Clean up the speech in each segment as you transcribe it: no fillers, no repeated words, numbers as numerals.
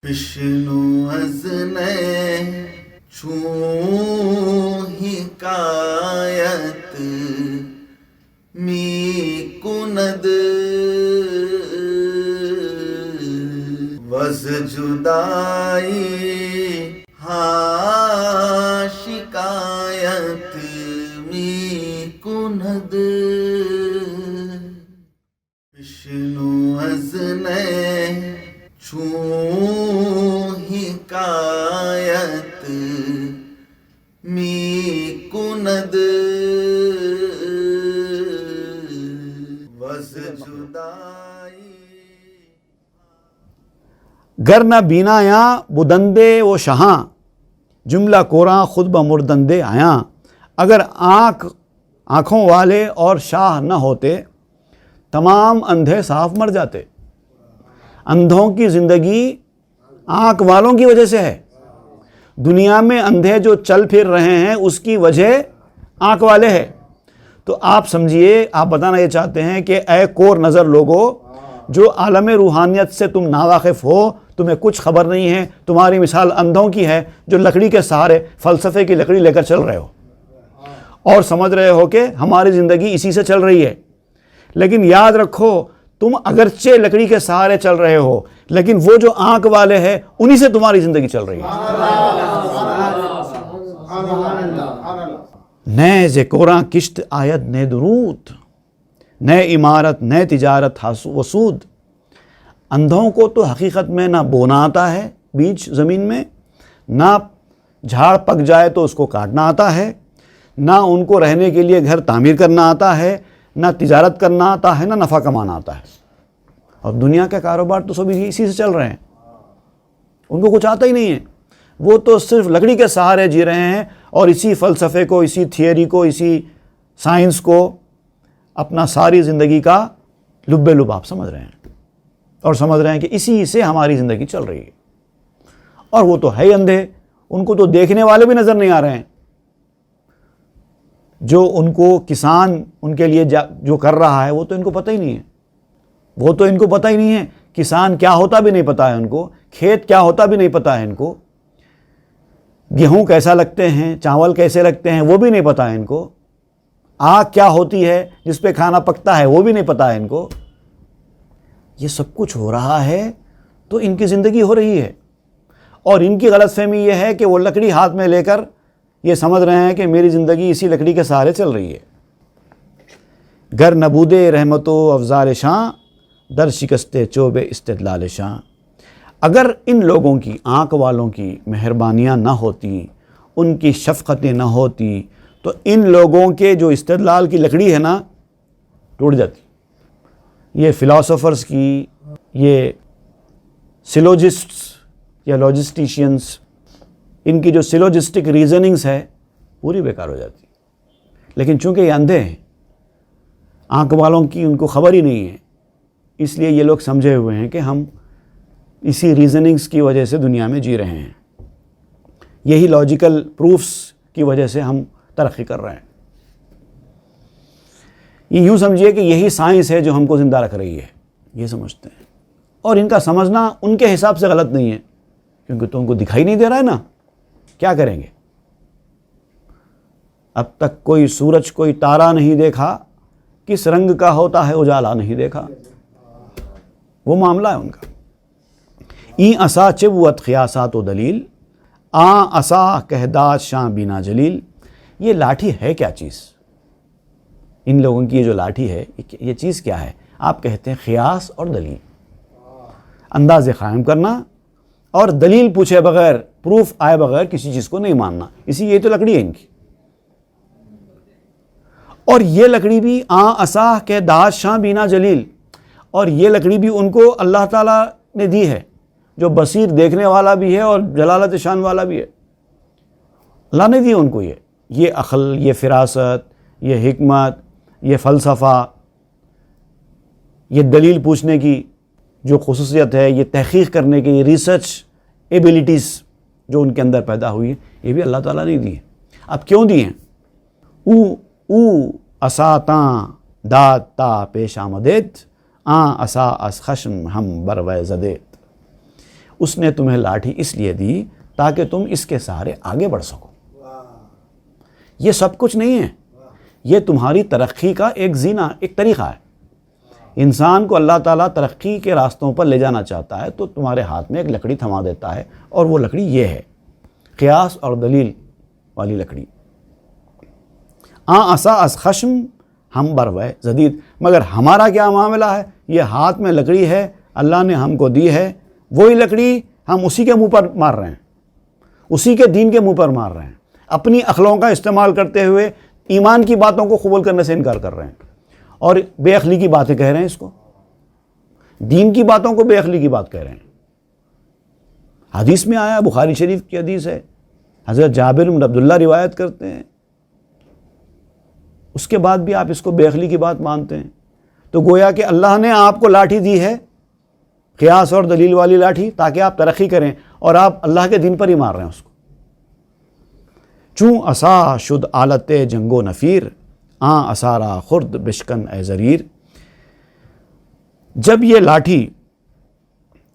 بشنو از چون حکایت می کند وز جدائی ها شکایت می کند بشنو از چون حکایت می کند وز جدائی. گر نہ بینایاں بدندے و شہاں جملہ کوراں خود بمردندے آیاں. اگر آنکھوں والے اور شاہ نہ ہوتے تمام اندھے صاف مر جاتے. اندھوں کی زندگی آنکھ والوں کی وجہ سے ہے. دنیا میں اندھے جو چل پھر رہے ہیں اس کی وجہ آنکھ والے ہے. تو آپ سمجھیے، آپ بتانا یہ چاہتے ہیں کہ اے کور نظر لوگو جو عالم روحانیت سے تم ناواقف ہو، تمہیں کچھ خبر نہیں ہے، تمہاری مثال اندھوں کی ہے جو لکڑی کے سہارے فلسفے کی لکڑی لے کر چل رہے ہو اور سمجھ رہے ہو کہ ہماری زندگی اسی سے چل رہی ہے. لیکن یاد رکھو، تم اگرچہ لکڑی کے سہارے چل رہے ہو لیکن وہ جو آنکھ والے ہیں انہی سے تمہاری زندگی چل رہی ہے. نئے زکوراں کشت آیت نئے درود، نئے عمارت نئے تجارت وسود. اندھوں کو تو حقیقت میں نہ بونا آتا ہے بیج زمین میں، نہ جھاڑ پک جائے تو اس کو کاٹنا آتا ہے، نہ ان کو رہنے کے لیے گھر تعمیر کرنا آتا ہے، نہ تجارت کرنا آتا ہے، نہ نفع کمانا آتا ہے. اور دنیا کے کاروبار تو سب اسی سے چل رہے ہیں. ان کو کچھ آتا ہی نہیں ہے. وہ تو صرف لکڑی کے سہارے جی رہے ہیں اور اسی فلسفے کو، اسی تھیوری کو، اسی سائنس کو اپنا ساری زندگی کا لب لباب سمجھ رہے ہیں اور سمجھ رہے ہیں کہ اسی سے ہماری زندگی چل رہی ہے. اور وہ تو ہے ہی اندھے، ان کو تو دیکھنے والے بھی نظر نہیں آ رہے ہیں. جو ان کو کسان ان کے لیے جو کر رہا ہے وہ تو ان کو پتہ ہی نہیں ہے. وہ تو ان کو پتہ ہی نہیں ہے کسان کیا ہوتا بھی نہیں پتہ ہے ان کو، کھیت کیا ہوتا بھی نہیں پتہ ہے ان کو، گیہوں کیسا لگتے ہیں، چاول کیسے لگتے ہیں وہ بھی نہیں پتہ ہے ان کو، آگ کیا ہوتی ہے جس پہ کھانا پکتا ہے وہ بھی نہیں پتہ ہے ان کو. یہ سب کچھ ہو رہا ہے تو ان کی زندگی ہو رہی ہے. اور ان کی غلط فہمی یہ ہے کہ وہ لکڑی ہاتھ میں لے کر یہ سمجھ رہے ہیں کہ میری زندگی اسی لکڑی کے سہارے چل رہی ہے. گر نبود رحمت و افزار شاں در شکست چوب استدلال شاں. اگر ان لوگوں کی، آنکھ والوں کی مہربانیاں نہ ہوتی، ان کی شفقتیں نہ ہوتی تو ان لوگوں کے جو استدلال کی لکڑی ہے نا ٹوٹ جاتی. یہ فلاسفرز کی، یہ سیلوجسٹس یا لاجسٹیشینس، ان کی جو سیلوجسٹک ریزننگز ہے پوری بیکار ہو جاتی. لیکن چونکہ یہ اندھے ہیں، آنکھ والوں کی ان کو خبر ہی نہیں ہے، اس لیے یہ لوگ سمجھے ہوئے ہیں کہ ہم اسی ریزننگز کی وجہ سے دنیا میں جی رہے ہیں، یہی لاجیکل پروفس کی وجہ سے ہم ترقی کر رہے ہیں. یہ یوں سمجھیے کہ یہی سائنس ہے جو ہم کو زندہ رکھ رہی ہے، یہ سمجھتے ہیں. اور ان کا سمجھنا ان کے حساب سے غلط نہیں ہے کیونکہ تو ان کو دکھائی نہیں دے رہا ہے نا. کیا کریں گے؟ اب تک کوئی سورج، کوئی تارا نہیں دیکھا، کس رنگ کا ہوتا ہے اجالا نہیں دیکھا. وہ معاملہ ہے ان کا. این اسا چبوت خیاسات و دلیل آ اسا کہداد شاں بینا جلیل. یہ لاٹھی ہے کیا چیز؟ ان لوگوں کی یہ جو لاٹھی ہے یہ چیز کیا ہے؟ آپ کہتے ہیں خیاس اور دلیل، انداز قائم کرنا اور دلیل پوچھے بغیر، پروف آئے بغیر کسی چیز کو نہیں ماننا. یہ تو لکڑی ہے ان کی. اور یہ لکڑی بھی آ اسا کے داج شاں بینا جلیل، اور یہ لکڑی بھی ان کو اللہ تعالیٰ نے دی ہے جو بصیر، دیکھنے والا بھی ہے اور جلالت شان والا بھی ہے. اللہ نے دی ان کو یہ عقل، یہ فراست، یہ حکمت، یہ فلسفہ، یہ دلیل پوچھنے کی جو خصوصیت ہے، یہ تحقیق کرنے کی، یہ ریسرچ ایبیلیٹیز جو ان کے اندر پیدا ہوئی ہے، یہ بھی اللہ تعالیٰ نے دی ہے. اب کیوں دی ہیں؟ او اساتاں داد تا پیش آمدید آں اسا از خشم ہم بروے زدید. اس نے تمہیں لاٹھی اس لیے دی تاکہ تم اس کے سہارے آگے بڑھ سکو. یہ سب کچھ نہیں ہے، یہ تمہاری ترقی کا ایک زینہ، ایک طریقہ ہے. انسان کو اللہ تعالیٰ ترقی کے راستوں پر لے جانا چاہتا ہے تو تمہارے ہاتھ میں ایک لکڑی تھما دیتا ہے، اور وہ لکڑی یہ ہے، قیاس اور دلیل والی لکڑی. عصا از خشم ہم بروے جدید، مگر ہمارا کیا معاملہ ہے؟ یہ ہاتھ میں لکڑی ہے، اللہ نے ہم کو دی ہے، وہی لکڑی ہم اسی کے منہ پر مار رہے ہیں، اسی کے دین کے منہ پر مار رہے ہیں. اپنی عقلوں کا استعمال کرتے ہوئے ایمان کی باتوں کو قبول کرنے سے انکار کر رہے ہیں، اور بے عقلی کی باتیں کہہ رہے ہیں. اس کو دین کی باتوں کو بے عقلی کی بات کہہ رہے ہیں. حدیث میں آیا، بخاری شریف کی حدیث ہے، حضرت جابر بن عبداللہ روایت کرتے ہیں. اس کے بعد بھی آپ اس کو بے عقلی کی بات مانتے ہیں. تو گویا کہ اللہ نے آپ کو لاٹھی دی ہے، قیاس اور دلیل والی لاٹھی، تاکہ آپ ترقی کریں، اور آپ اللہ کے دین پر ہی مار رہے ہیں اس کو. چوں عصا شد آلت جنگ و نفیر، اسارا خرد بشکن اے زریر. جب یہ لاٹھی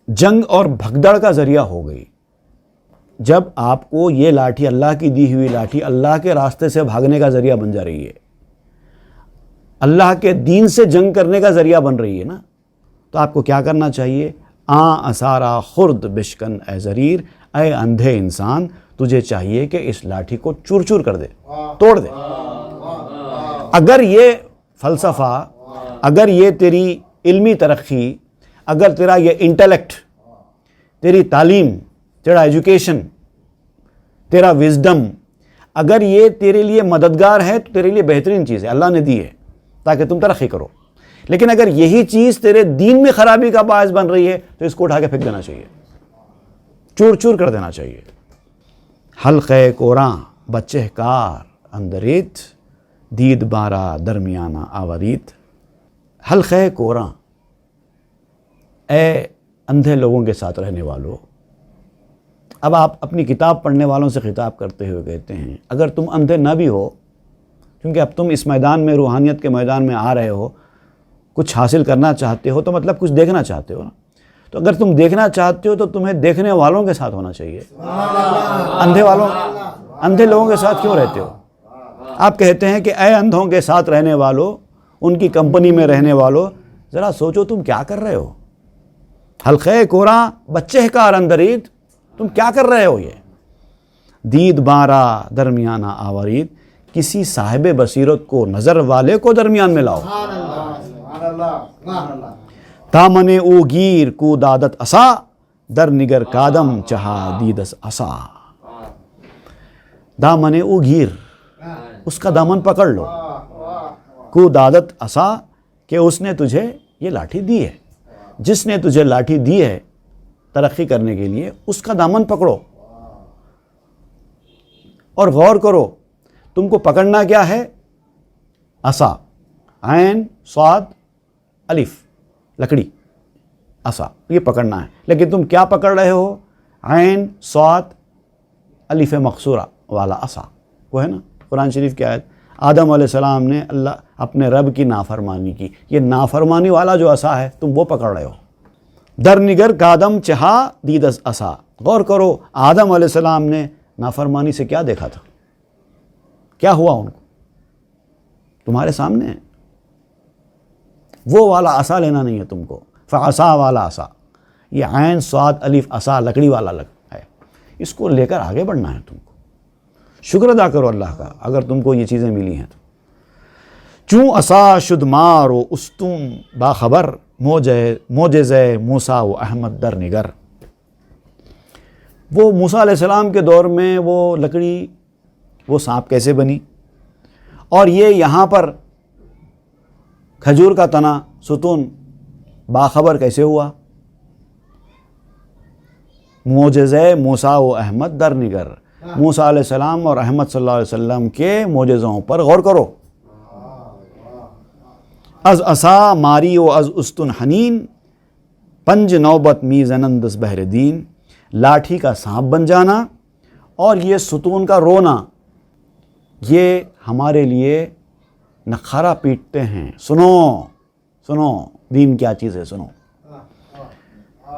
جنگ اور بھگدڑ کا ذریعہ ہو گئی، جب آپ کو یہ لاٹھی، اللہ کی دی ہوئی لاٹھی، اللہ کے راستے سے بھاگنے کا ذریعہ بن جا رہی ہے، اللہ کے دین سے جنگ کرنے کا ذریعہ بن رہی ہے نا، تو آپ کو کیا کرنا چاہیے؟ اسارا خرد بشکن اے زریر، اے اندھے انسان، تجھے چاہیے کہ اس لاٹھی کو چور چور کر دے، توڑ دے. اگر یہ فلسفہ، اگر یہ تیری علمی ترقی، اگر تیرا یہ انٹلیکٹ، تیری تعلیم، تیرا ایجوکیشن، تیرا وزڈم، اگر یہ تیرے لیے مددگار ہے تو تیرے لیے بہترین چیز ہے، اللہ نے دی ہے تاکہ تم ترقی کرو. لیکن اگر یہی چیز تیرے دین میں خرابی کا باعث بن رہی ہے تو اس کو اٹھا کے پھینک دینا چاہیے، چور چور کر دینا چاہیے. حلقے کوراں بچہ کار اندریت، دید بارہ درمیانہ آوریت. حلقے کوراں، اے اندھے لوگوں کے ساتھ رہنے والوں. اب آپ اپنی کتاب پڑھنے والوں سے خطاب کرتے ہوئے کہتے ہیں، اگر تم اندھے نہ بھی ہو، کیونکہ اب تم اس میدان میں، روحانیت کے میدان میں آ رہے ہو، کچھ حاصل کرنا چاہتے ہو، تو مطلب کچھ دیکھنا چاہتے ہو نا. تو اگر تم دیکھنا چاہتے ہو تو تمہیں دیکھنے والوں کے ساتھ ہونا چاہیے. اندھے لوگوں کے ساتھ کیوں رہتے ہو؟ آپ کہتے ہیں کہ اے اندھوں کے ساتھ رہنے والوں، ان کی کمپنی میں رہنے والوں، ذرا سوچو تم کیا کر رہے ہو. حلقے کوراں بچہ کار اندرید، تم کیا کر رہے ہو؟ یہ دید بارہ درمیانہ آورید، کسی صاحب بصیرت کو، نظر والے کو درمیان میں لاؤ. دامن او گیر کو دادت عصا، در نگر کادم چہا دیدس عصا. دامن او گیر، اس کا دامن پکڑ لو. کو دادت عصا، کہ اس نے تجھے یہ لاٹھی دی ہے، جس نے تجھے لاٹھی دی ہے ترقی کرنے کے لیے، اس کا دامن پکڑو. اور غور کرو، تم کو پکڑنا کیا ہے؟ عصا، عین صاد الف، لکڑی، عصا، یہ پکڑنا ہے. لیکن تم کیا پکڑ رہے ہو؟ عین صاد الف مقصورہ والا عصا. وہ ہے نا قرآن شریف کی آیت، آدم علیہ السلام نے اللہ اپنے رب کی نافرمانی کی، یہ نافرمانی والا جو عصا ہے تم وہ پکڑ رہے ہو. در نگر کادم چہا دیدس عصا. غور کرو، آدم علیہ السلام نے نافرمانی سے کیا دیکھا تھا؟ کیا ہوا ان کو؟ تمہارے سامنے ہے. وہ والا عصا لینا نہیں ہے تم کو، فعصا والا عصا، یہ عین صاد الف عصا، لکڑی والا ہے، اس کو لے کر آگے بڑھنا ہے تم کو. شکر ادا کرو اللہ کا اگر تم کو یہ چیزیں ملی ہیں تو. چوں عصا شد مار و استم باخبر، موجزہ موسیٰ و احمد در نگر. وہ موسیٰ علیہ السلام کے دور میں وہ لکڑی، وہ سانپ کیسے بنی، اور یہ یہاں پر کھجور کا تنا، ستون باخبر کیسے ہوا. معجزہ موسیٰ و احمد در نگر، موسیٰ علیہ السلام اور احمد صلی اللہ علیہ وسلم کے معجزوں پر غور کرو. از عصا ماری و از استن حنین، پنج نوبت می زنندس بہر دین. لاٹھی کا سانپ بن جانا اور یہ ستون کا رونا، یہ ہمارے لیے نخارا پیٹتے ہیں. سنو سنو دین کیا چیز ہے، سنو.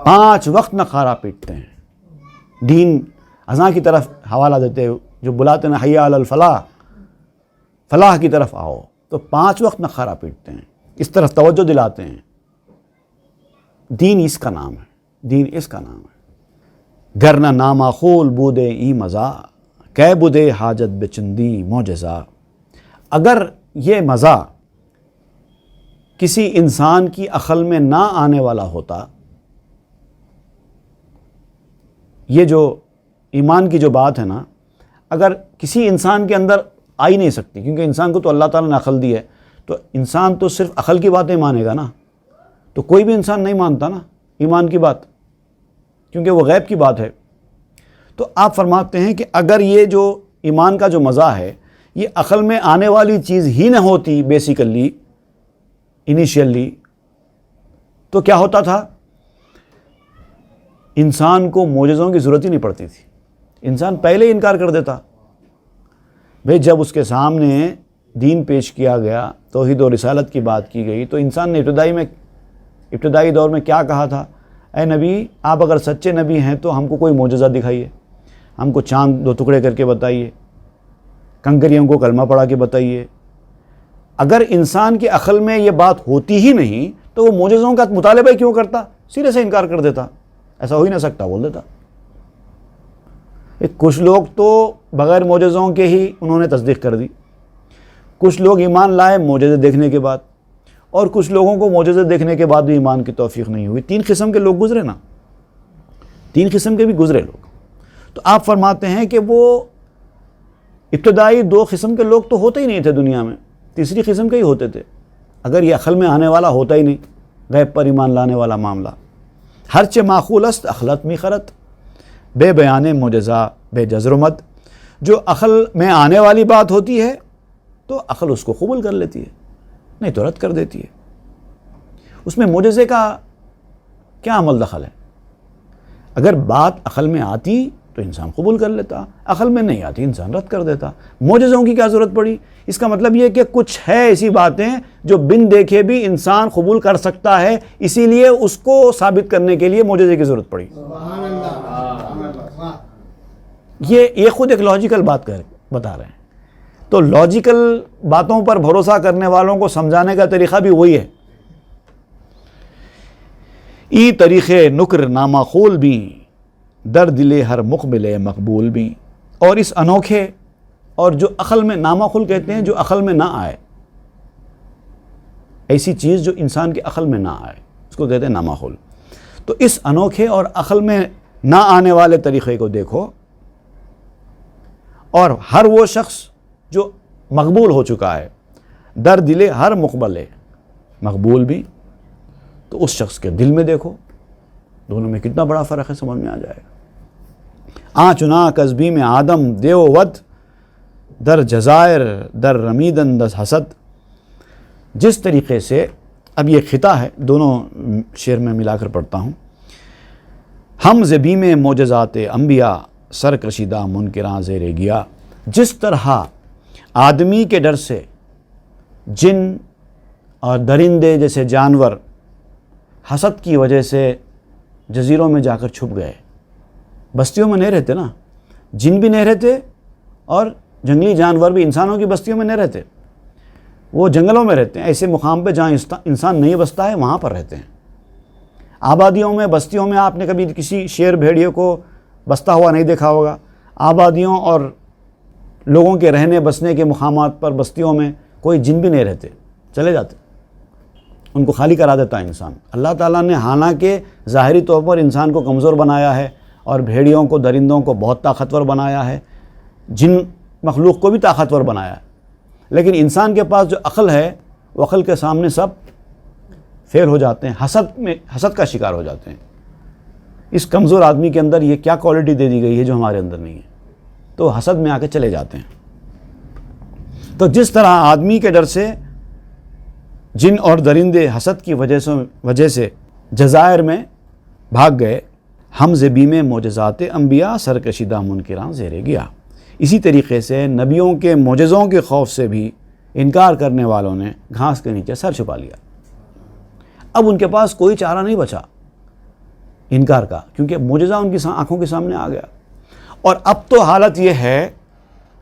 5 وقت نخارا پیٹتے ہیں، دین اذان کی طرف حوالہ دیتے، جو بلاتے ہیں حی علی الفلاح، فلاح کی طرف آؤ، تو 5 وقت نخارا پیٹتے ہیں، اس طرف توجہ دلاتے ہیں۔ دین اس کا نام ہے، دین اس کا نام ہے۔ گرنہ ناماخول بودے ای مزہ، کہ بودے حاجت بچندی معجزہ۔ اگر یہ مزہ کسی انسان کی عقل میں نہ آنے والا ہوتا، یہ جو ایمان کی جو بات ہے نا، اگر کسی انسان کے اندر آ ہی نہیں سکتی، کیونکہ انسان کو تو اللہ تعالیٰ نے عقل دی ہے، تو انسان تو صرف عقل کی باتیں مانے گا نا، تو کوئی بھی انسان نہیں مانتا نا ایمان کی بات، کیونکہ وہ غیب کی بات ہے۔ تو آپ فرماتے ہیں کہ اگر یہ جو ایمان کا جو مزہ ہے یہ عقل میں آنے والی چیز ہی نہ ہوتی بیسیکلی، انیشیلی، تو کیا ہوتا تھا؟ انسان کو معجزوں کی ضرورت ہی نہیں پڑتی تھی، انسان پہلے ہی انکار کر دیتا۔ بھئی جب اس کے سامنے دین پیش کیا گیا، توحید و رسالت کی بات کی گئی، تو انسان نے ابتدائی دور میں کیا کہا تھا؟ اے نبی، آپ اگر سچے نبی ہیں تو ہم کو کوئی معجزہ دکھائیے، ہم کو چاند 2 ٹکڑے کر کے بتائیے، کنکریوں کو کلمہ پڑھا کے بتائیے۔ اگر انسان کی عقل میں یہ بات ہوتی ہی نہیں تو وہ معجزوں کا مطالبہ کیوں کرتا؟ سیدھے سے انکار کر دیتا، ایسا ہو ہی نہ سکتا بول دیتا۔ کچھ لوگ تو بغیر معجزوں کے ہی انہوں نے تصدیق کر دی، کچھ لوگ ایمان لائے معجزے دیکھنے کے بعد، اور کچھ لوگوں کو معجزے دیکھنے کے بعد بھی ایمان کی توفیق نہیں ہوئی۔ 3 قسم کے لوگ گزرے نا، 3 قسم کے بھی گزرے لوگ۔ تو آپ فرماتے ہیں کہ وہ ابتدائی 2 قسم کے لوگ تو ہوتے ہی نہیں تھے دنیا میں، تیسری قسم کے ہی ہوتے تھے، اگر یہ عقل میں آنے والا ہوتا ہی نہیں، غیب پر ایمان لانے والا معاملہ۔ ہرچہ معقول است اخلط می خرط، بے بیان معجزہ بے جزرمت۔ جو عقل میں آنے والی بات ہوتی ہے تو عقل اس کو قبول کر لیتی ہے، نہیں تو رد کر دیتی ہے۔ اس میں معجزے کا کیا عمل دخل ہے؟ اگر بات عقل میں آتی تو انسان قبول کر لیتا، عقل میں نہیں آتی انسان رد کر دیتا۔ معجزوں کی کیا ضرورت پڑی؟ اس کا مطلب یہ کہ کچھ ہے ایسی باتیں جو بن دیکھے بھی انسان قبول کر سکتا ہے، اسی لیے اس کو ثابت کرنے کے لیے معجزے کی ضرورت پڑی۔ یہ خود ایک لاجیکل بات بتا رہے ہیں۔ تو لاجیکل باتوں پر بھروسہ کرنے والوں کو سمجھانے کا طریقہ بھی وہی ہے۔ ای طریقے نکر نامعقول بھی، در دل ہر مقبل مقبول بھی۔ اور اس انوکھے اور جو عقل میں نامعقول کہتے ہیں، جو عقل میں نہ آئے، ایسی چیز جو انسان کے عقل میں نہ آئے، اس کو کہتے ہیں نامعقول۔ تو اس انوکھے اور عقل میں نہ آنے والے طریقے کو دیکھو، اور ہر وہ شخص جو مقبول ہو چکا ہے، در دل ہر مقبل مقبول بھی، تو اس شخص کے دل میں دیکھو، دونوں میں کتنا بڑا فرق ہے، سمجھ میں آ جائے گا۔ چنا قصبی میں آدم دیو ود، در جزائر در رمیدن دس حسد۔ جس طریقے سے، اب یہ خطا ہے، دونوں شعر میں ملا کر پڑھتا ہوں۔ ہم زبی میں معجزات انبیاء، سر کشیدہ منکراں زیر گیا۔ جس طرح آدمی کے ڈر سے جن اور درندے جیسے جانور حسد کی وجہ سے جزیروں میں جا کر چھپ گئے، بستیوں میں نہیں رہتے نا، جن بھی نہیں رہتے اور جنگلی جانور بھی انسانوں کی بستیوں میں نہیں رہتے، وہ جنگلوں میں رہتے ہیں، ایسے مقام پہ جہاں انسان نہیں بستا ہے وہاں پر رہتے ہیں۔ آبادیوں میں، بستیوں میں آپ نے کبھی کسی شیر بھیڑیے کو بستا ہوا نہیں دیکھا ہوگا۔ آبادیوں اور لوگوں کے رہنے بسنے کے مقامات پر، بستیوں میں کوئی جن بھی نہیں رہتے، چلے جاتے، ان کو خالی کرا دیتا ہے انسان۔ اللہ تعالیٰ نے حالانکہ ظاہری طور پر انسان کو کمزور بنایا ہے اور بھیڑیوں کو، درندوں کو بہت طاقتور بنایا ہے، جن مخلوق کو بھی طاقتور بنایا ہے، لیکن انسان کے پاس جو عقل ہے وہ عقل کے سامنے سب فیل ہو جاتے ہیں، حسد کا شکار ہو جاتے ہیں۔ اس کمزور آدمی کے اندر یہ کیا کوالٹی دے دی گئی ہے جو ہمارے اندر نہیں ہے، تو حسد میں آ کے چلے جاتے ہیں۔ تو جس طرح آدمی کے ڈر سے جن اور درندے حسد کی وجہ سے جزائر میں بھاگ گئے، ہم زبی میں معجزات انبیاء، سر کشیدہ منکراں زیر گیا۔ اسی طریقے سے نبیوں کے معجزوں کے خوف سے بھی انکار کرنے والوں نے گھاس کے نیچے سر چھپا لیا۔ اب ان کے پاس کوئی چارہ نہیں بچا، انکار کا، کیونکہ معجزہ ان کی آنکھوں کے سامنے آ گیا. اور اب تو حالت یہ ہے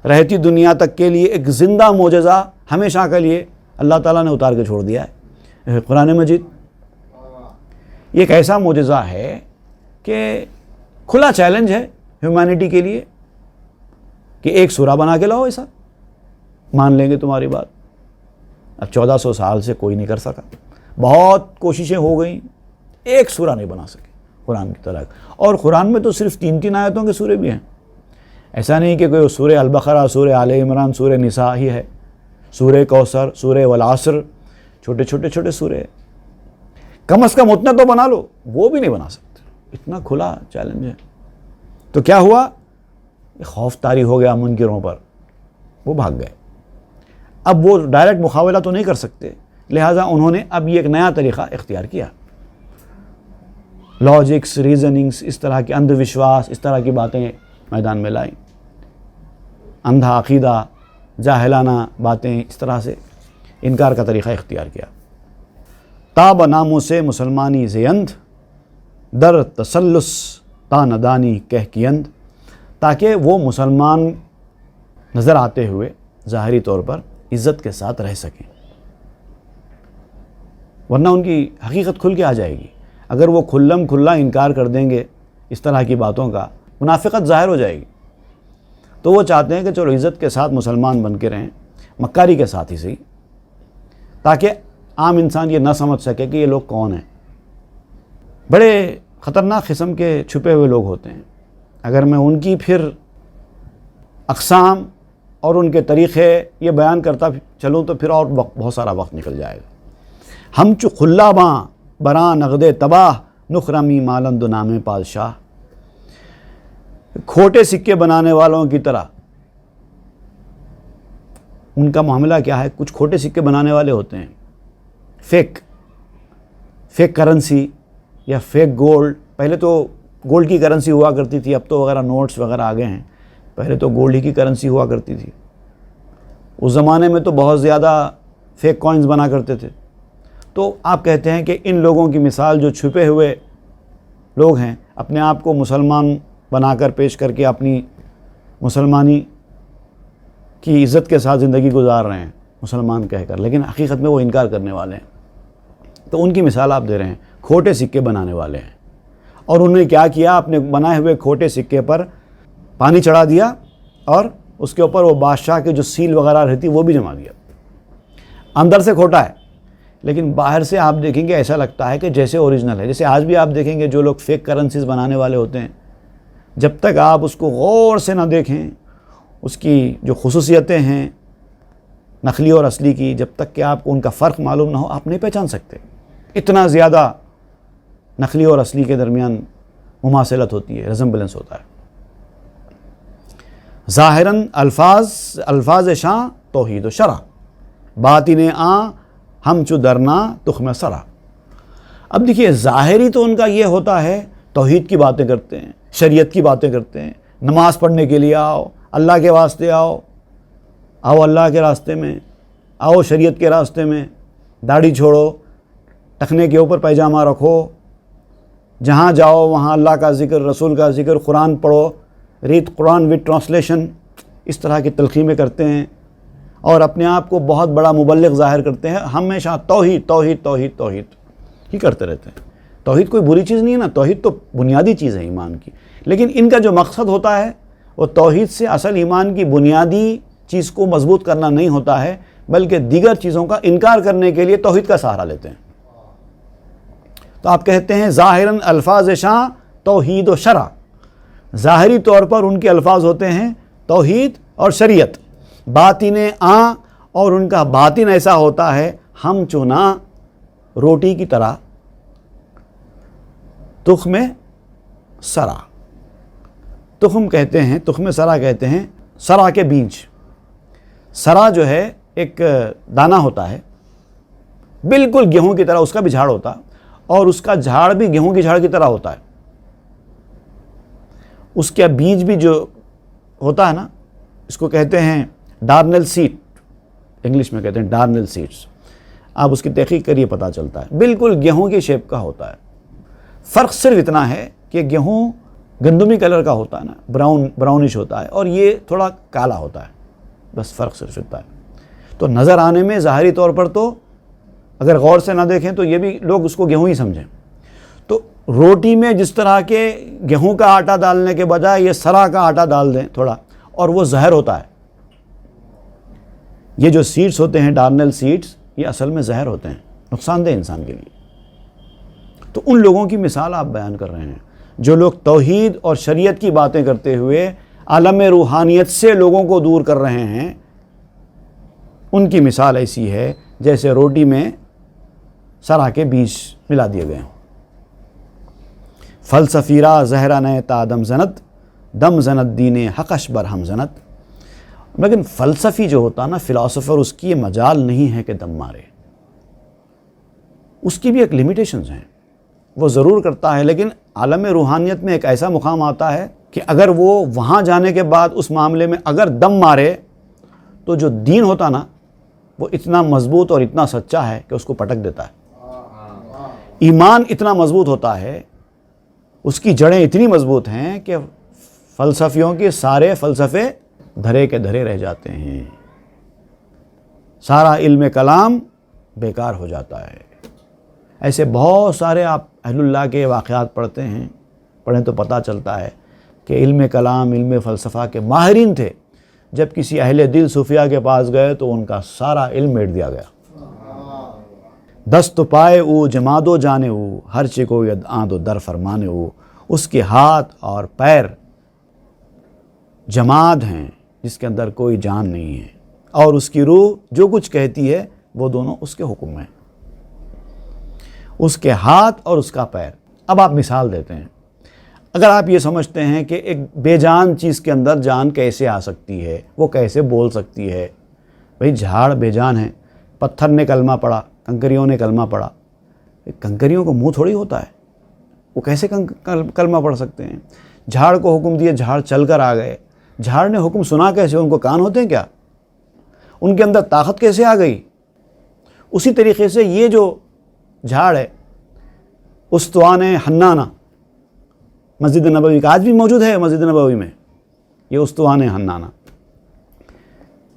رہتی دنیا تک کے لیے ایک زندہ معجزہ ہمیشہ کے لیے اللہ تعالیٰ نے اتار کے چھوڑ دیا ہے قرآن مجید. یہ ایک ایسا معجزہ ہے کہ کھلا چیلنج ہے ہیومینٹی کے لیے کہ ایک سورہ بنا کے لاؤ، ایسا مان لیں گے تمہاری بات. اب 1400 سال سے کوئی نہیں کر سکا، بہت کوششیں ہو گئیں، ایک سورہ نہیں بنا سکے قرآن کی طرح. اور قرآن میں تو صرف 3 آیتوں کے سورے بھی ہیں، ایسا نہیں کہ کوئی سورہ البقرہ، سورہ آل عمران، سورہ نساء ہی ہے، سورہ کوثر، سورہ والعصر، چھوٹے سورے. کم از کم اتنا تو بنا لو، وہ بھی نہیں بنا سکتے، اتنا کھلا چیلنج ہے. تو کیا ہوا؟ خوف طاری ہو گیا منکروں پر، وہ بھاگ گئے. اب وہ ڈائریکٹ مقابلہ تو نہیں کر سکتے، لہٰذا انہوں نے اب یہ ایک نیا طریقہ اختیار کیا. لاجکس، ریزننگس، اس طرح کے اندھ وشواس، اس طرح کی باتیں میدان میں لائیں. اندھا عقیدہ، جاہلانہ باتیں، اس طرح سے انکار کا طریقہ اختیار کیا. تاب ناموں سے مسلمانی زیند، در تسلس تا ندانی کہہ کیند، تاکہ وہ مسلمان نظر آتے ہوئے ظاہری طور پر عزت کے ساتھ رہ سکیں، ورنہ ان کی حقیقت کھل کے آ جائے گی. اگر وہ کھلم کھلا انکار کر دیں گے اس طرح کی باتوں کا، منافقت ظاہر ہو جائے گی. تو وہ چاہتے ہیں کہ چلو عزت کے ساتھ مسلمان بن کے رہیں، مکاری کے ساتھ ہی صحیح، تاکہ عام انسان یہ نہ سمجھ سکے کہ یہ لوگ کون ہیں. بڑے خطرناک قسم کے چھپے ہوئے لوگ ہوتے ہیں. اگر میں ان کی پھر اقسام اور ان کے طریقے یہ بیان کرتا چلوں تو پھر اور بہت سارا وقت نکل جائے گا. ہم چو خلاباں براں نغد تباہ، نخرمی مالند نام پادشاہ. کھوٹے سکے بنانے والوں کی طرح ان کا معاملہ کیا ہے؟ کچھ کھوٹے سکے بنانے والے ہوتے ہیں، فیک کرنسی یا فیک گولڈ. پہلے تو گولڈ کی کرنسی ہوا کرتی تھی، اب تو وغیرہ نوٹس وغیرہ آ گئے ہیں. پہلے تو گولڈ ہی کی کرنسی ہوا کرتی تھی. اس زمانے میں تو بہت زیادہ فیک کوائنز بنا کرتے تھے. تو آپ کہتے ہیں کہ ان لوگوں کی مثال جو چھپے ہوئے لوگ ہیں، اپنے آپ کو مسلمان بنا کر پیش کر کے اپنی مسلمانی کی عزت کے ساتھ زندگی گزار رہے ہیں مسلمان کہہ کر، لیکن حقیقت میں وہ انکار کرنے والے ہیں. تو ان کی مثال آپ دے رہے ہیں، کھوٹے سکے بنانے والے ہیں. اور انہوں نے کیا کیا؟ اپنے بنائے ہوئے کھوٹے سکے پر پانی چڑھا دیا اور اس کے اوپر وہ بادشاہ کے جو سیل وغیرہ رہتی وہ بھی جما دیا. اندر سے کھوٹا ہے، لیکن باہر سے آپ دیکھیں گے ایسا لگتا ہے کہ جیسے اوریجنل ہے. جیسے آج بھی آپ دیکھیں گے جو لوگ فیک کرنسیز بنانے والے ہوتے ہیں، جب تک آپ اس کو غور سے نہ دیکھیں، اس کی جو خصوصیتیں ہیں نقلی اور اصلی کی، جب تک کہ آپ کو ان کا فرق معلوم نہ ہو، آپ نہیں پہچان سکتے. اتنا زیادہ نقلی اور اصلی کے درمیان مماثلت ہوتی ہے، ریزمبلنس ہوتا ہے. ظاہراً الفاظ شاں توحید و شرع، باطن آں ہم چو درنا تخم سرا. اب دیکھیے، ظاہری تو ان کا یہ ہوتا ہے، توحید کی باتیں کرتے ہیں، شریعت کی باتیں کرتے ہیں، نماز پڑھنے کے لیے آؤ، اللہ کے واسطے آؤ اللہ کے راستے میں آؤ، شریعت کے راستے میں، داڑھی چھوڑو، ٹخنے کے اوپر پیجامہ رکھو، جہاں جاؤ وہاں اللہ کا ذکر، رسول کا ذکر، قرآن پڑھو، ریڈ قرآن ود ٹرانسلیشن، اس طرح کی تلقینیں کرتے ہیں اور اپنے آپ کو بہت بڑا مبلغ ظاہر کرتے ہیں. ہمیشہ توحید توحید توحید توحید ہی کرتے رہتے ہیں. توحید کوئی بری چیز نہیں ہے نا، توحید تو بنیادی چیز ہے ایمان کی. لیکن ان کا جو مقصد ہوتا ہے وہ توحید سے اصل ایمان کی بنیادی چیز کو مضبوط کرنا نہیں ہوتا ہے، بلکہ دیگر چیزوں کا انکار کرنے کے لیے توحید کا سہارا لیتے ہیں. تو آپ کہتے ہیں ظاہراً الفاظ شاں توحید و شرع، ظاہری طور پر ان کے الفاظ ہوتے ہیں توحید اور شریعت. باطن آں، اور ان کا باطن ایسا ہوتا ہے ہم چونا روٹی کی طرح، تخم سرا. تخم کہتے ہیں، تخم سرا کہتے ہیں سرا کے بیج. سرا جو ہے ایک دانہ ہوتا ہے، بالکل گیہوں کی طرح اس کا بھی جھاڑ ہوتا، اور اس کا جھاڑ بھی گیہوں کی جھاڑ کی طرح ہوتا ہے. اس کا بیج بھی جو ہوتا ہے نا، اس کو کہتے ہیں ڈارنل سیڈ، انگلش میں کہتے ہیں ڈارنل سیڈز. آپ اس کی تحقیق کریے، پتہ چلتا ہے بالکل گیہوں کی شیپ کا ہوتا ہے. فرق صرف اتنا ہے کہ گیہوں گندمی کلر کا ہوتا ہے نا، براؤنش ہوتا ہے، اور یہ تھوڑا کالا ہوتا ہے، بس فرق صرف اتنا ہے۔ تو نظر آنے میں ظاہری طور پر تو اگر غور سے نہ دیکھیں تو یہ بھی لوگ اس کو گیہوں ہی سمجھیں۔ تو روٹی میں جس طرح کے گیہوں کا آٹا ڈالنے کے بجائے یہ سرا کا آٹا ڈال دیں تھوڑا، اور وہ زہر ہوتا ہے۔ یہ جو سیڈز ہوتے ہیں، ڈارنل سیڈز، یہ اصل میں زہر ہوتے ہیں، نقصان دہ انسان کے لیے۔ تو ان لوگوں کی مثال آپ بیان کر رہے ہیں جو لوگ توحید اور شریعت کی باتیں کرتے ہوئے عالم روحانیت سے لوگوں کو دور کر رہے ہیں۔ ان کی مثال ایسی ہے جیسے روٹی میں سرا کے بیج ملا دیے گئے ہوں۔ فلسفیرہ زہرہ نے تا دم زنت دین حقش بر ہم زنت۔ لیکن فلسفی جو ہوتا نا، فلاسفر، اس کی یہ مجال نہیں ہے کہ دم مارے، اس کی بھی ایک لیمیٹیشنز ہیں، وہ ضرور کرتا ہے، لیکن عالم روحانیت میں ایک ایسا مقام آتا ہے کہ اگر وہ وہاں جانے کے بعد اس معاملے میں اگر دم مارے تو جو دین ہوتا نا وہ اتنا مضبوط اور اتنا سچا ہے کہ اس کو پٹک دیتا ہے۔ ایمان اتنا مضبوط ہوتا ہے، اس کی جڑیں اتنی مضبوط ہیں کہ فلسفیوں کے سارے فلسفے دھرے کے دھرے رہ جاتے ہیں، سارا علم کلام بیکار ہو جاتا ہے۔ ایسے بہت سارے آپ اہل اللہ کے واقعات پڑھیں تو پتہ چلتا ہے کہ علم کلام، علم فلسفہ کے ماہرین تھے، جب کسی اہل دل صوفیہ کے پاس گئے تو ان کا سارا علم میٹ دیا گیا۔ دست پائے او جمادو جانے او، ہر چکو ید آندو در فرمانے او۔ اس کے ہاتھ اور پیر جماد ہیں جس کے اندر کوئی جان نہیں ہے، اور اس کی روح جو کچھ کہتی ہے وہ دونوں اس کے حکم میں، اس کے ہاتھ اور اس کا پیر۔ اب آپ مثال دیتے ہیں، اگر آپ یہ سمجھتے ہیں کہ ایک بے جان چیز کے اندر جان کیسے آ سکتی ہے، وہ کیسے بول سکتی ہے، بھئی جھاڑ بے جان ہے، پتھر نے کلمہ پڑھا، کنکریوں نے کلمہ پڑھا، کنکریوں کو منہ تھوڑی ہوتا ہے، وہ کیسے کلمہ پڑھ سکتے ہیں؟ جھاڑ کو حکم دیا، جھاڑ چل کر آ گئے، جھاڑ نے حکم سنا کیسے؟ ان کو کان ہوتے ہیں کیا؟ ان کے اندر طاقت کیسے آ گئی؟ اسی طریقے سے یہ جو جھاڑ ہے، استوان حنانہ، مسجد نبوی کا آج بھی موجود ہے، مسجد نبوی میں یہ استوان حنانہ،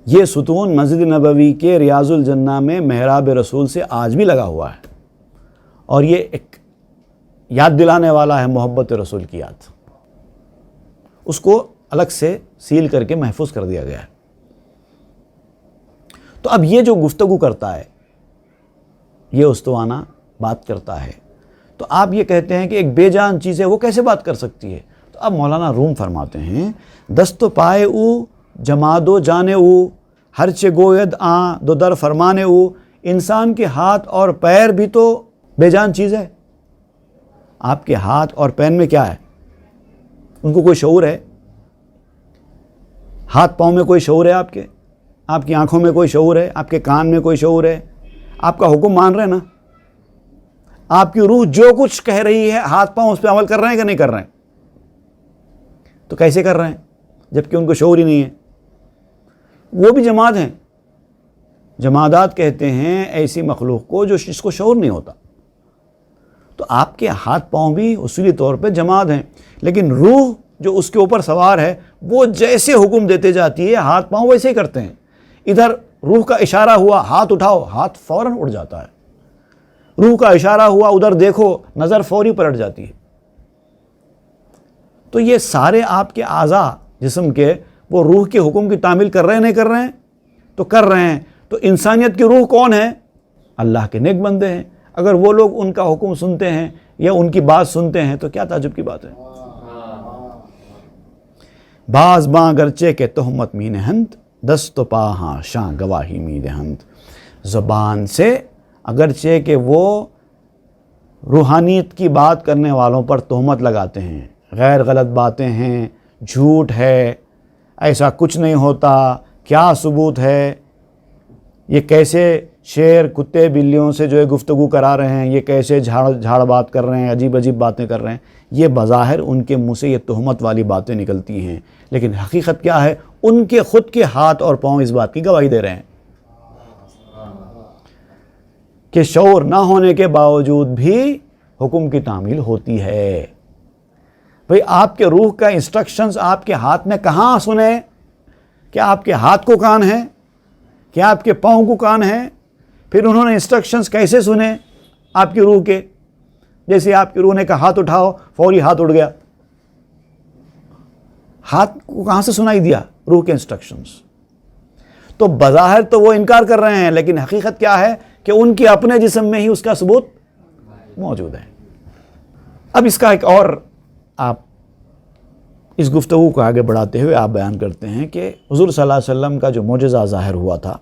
یہ ستون مسجد نبوی کے ریاض الجنہ میں محراب رسول سے آج بھی لگا ہوا ہے، اور یہ ایک یاد دلانے والا ہے محبت رسول کی یاد، اس کو الگ سے سیل کر کے محفوظ کر دیا گیا ہے۔ تو اب یہ جو گفتگو کرتا ہے، یہ استوانہ بات کرتا ہے، تو آپ یہ کہتے ہیں کہ ایک بے جان چیز ہے، وہ کیسے بات کر سکتی ہے؟ تو اب مولانا روم فرماتے ہیں، دست پائے او جمادو جانے او، ہر چے گوید آں دو در فرمانے او۔ انسان کے ہاتھ اور پیر بھی تو بے جان چیز ہے۔ آپ کے ہاتھ اور پیر میں کیا ہے؟ ان کو کوئی شعور ہے؟ ہاتھ پاؤں میں کوئی شعور ہے آپ کی آنکھوں میں کوئی شعور ہے؟ آپ کے کان میں کوئی شعور ہے؟ آپ کا حکم مان رہے ہیں نا؟ آپ کی روح جو کچھ کہہ رہی ہے، ہاتھ پاؤں اس پہ عمل کر رہے ہیں کہ نہیں کر رہے ہیں؟ تو کیسے کر رہے ہیں جبکہ ان کو شعور ہی نہیں ہے؟ وہ بھی جماد ہیں۔ جمادات کہتے ہیں ایسی مخلوق کو جس کو شعور نہیں ہوتا۔ تو آپ کے ہاتھ پاؤں بھی اصولی طور پہ جماد ہیں، لیکن روح جو اس کے اوپر سوار ہے وہ جیسے حکم دیتے جاتی ہے، ہاتھ پاؤں ویسے ہی کرتے ہیں۔ ادھر روح کا اشارہ ہوا، ہاتھ اٹھاؤ، ہاتھ فوراً اٹھ جاتا ہے۔ روح کا اشارہ ہوا، ادھر دیکھو، نظر فوری پلٹ جاتی ہے۔ تو یہ سارے آپ کے اعضاء جسم کے، وہ روح کے حکم کی تعمیل کر رہے ہیں نہیں کر رہے ہیں؟ تو کر رہے ہیں۔ تو انسانیت کی روح کون ہے؟ اللہ کے نیک بندے ہیں۔ اگر وہ لوگ ان کا حکم سنتے ہیں یا ان کی بات سنتے ہیں تو کیا تعجب کی بات ہے؟ باز باں گرچے کے تہمت مین ہند، دست پا ہاں شاں گواہی مید ہند۔ زبان سے اگرچہ کہ وہ روحانیت کی بات کرنے والوں پر تہمت لگاتے ہیں، غیر غلط باتیں ہیں، جھوٹ ہے، ایسا کچھ نہیں ہوتا، کیا ثبوت ہے، یہ کیسے شیر کتے بلیوں سے جو ہے گفتگو کرا رہے ہیں، یہ کیسے جھاڑ بات کر رہے ہیں، عجیب عجیب باتیں کر رہے ہیں، یہ بظاہر ان کے منہ سے یہ تہمت والی باتیں نکلتی ہیں، لیکن حقیقت کیا ہے؟ ان کے خود کے ہاتھ اور پاؤں اس بات کی گواہی دے رہے ہیں کہ شعور نہ ہونے کے باوجود بھی حکم کی تعمیل ہوتی ہے۔ بھئی آپ کے روح کا انسٹرکشنز آپ کے ہاتھ میں کہاں سنے؟ کیا آپ کے ہاتھ کو کان ہے؟ کیا آپ کے پاؤں کو کان ہے؟ پھر انہوں نے انسٹرکشنز کیسے سنے آپ کی روح کے؟ جیسے آپ کی روح نے کہا ہاتھ اٹھاؤ، فوری ہاتھ اٹھ گیا۔ ہاتھ کو کہاں سے سنائی دیا روح کے انسٹرکشنز؟ تو بظاہر تو وہ انکار کر رہے ہیں، لیکن حقیقت کیا ہے کہ ان کے اپنے جسم میں ہی اس کا ثبوت موجود ہے۔ اب اس کا ایک اور آپ اس گفتگو کو آگے بڑھاتے ہوئے آپ بیان کرتے ہیں کہ حضور صلی اللہ علیہ وسلم کا جو معجزہ ظاہر ہوا تھا،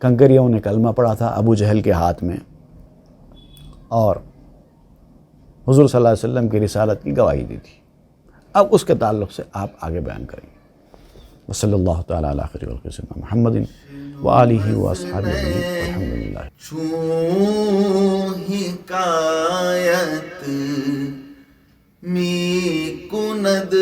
کنکریوں نے کلمہ پڑھا تھا ابو جہل کے ہاتھ میں، اور حضور صلی اللہ علیہ وسلم کی رسالت کی گواہی دی تھی۔ اب اس کے تعلق سے آپ آگے بیان کریں گے۔ وصلی اللہ تعالیٰ علی خیر خلق سیدنا محمد وآلہ واصحابہ اجمعین والحمد للہ۔ چون حکایت می کند